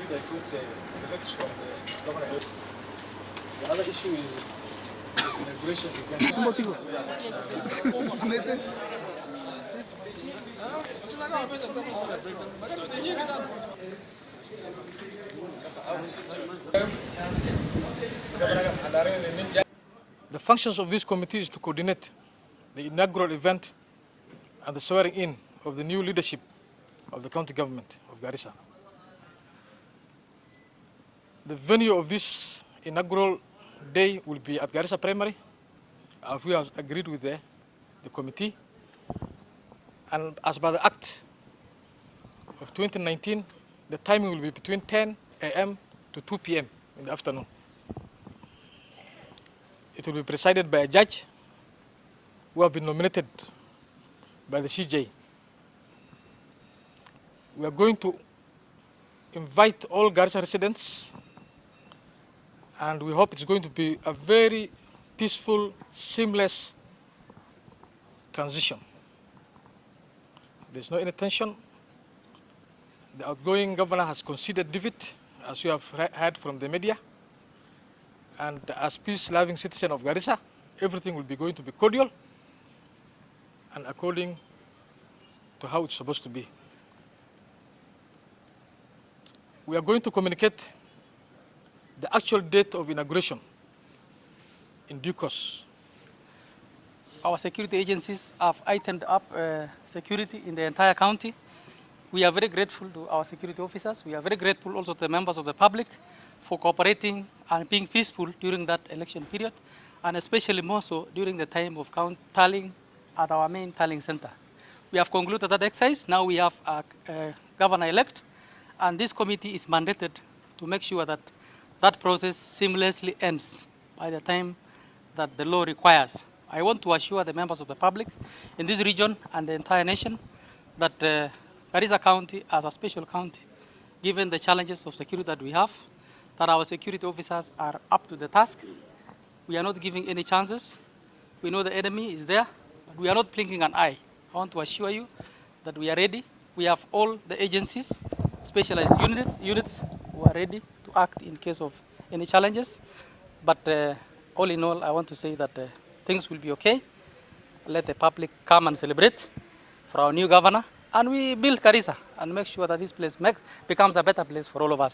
they could collect from the government. The other issue is the inauguration event. The functions of this committee is to coordinate the inaugural event and the swearing in of the new leadership of the county government of Garissa. The venue of this inaugural day will be at Garissa Primary, as we have agreed with the committee. And as per the Act of 2019, the timing will be between 10 a.m. to 2 p.m. in the afternoon. It will be presided by a judge who have been nominated by the CJ. We are going to invite all Garissa residents, and we hope it's going to be a very peaceful, seamless transition. There's no any tension. The outgoing governor has conceded defeat, as you have heard from the media. And as peace-loving citizen of Garissa, everything will be going to be cordial and according to how it's supposed to be. We are going to communicate the actual date of inauguration in due course. Our security agencies have tightened up security in the entire county. We are very grateful to our security officers. We are very grateful also to the members of the public for cooperating and being peaceful during that election period, and especially more so during the time of tallying at our main tallying center. We have concluded that exercise. Now we have a governor-elect, and this committee is mandated to make sure that that process seamlessly ends by the time that the law requires. I want to assure the members of the public in this region and the entire nation that Garissa County, as a special county, given the challenges of security that we have, that our security officers are up to the task. We are not giving any chances. We know the enemy is there, but we are not blinking an eye. I want to assure you that we are ready. We have all the agencies, specialized units who are ready to act in case of any challenges. But all in all, I want to say that things will be okay. Let the public come and celebrate for our new governor. And we build Garissa and make sure that this place becomes a better place for all of us.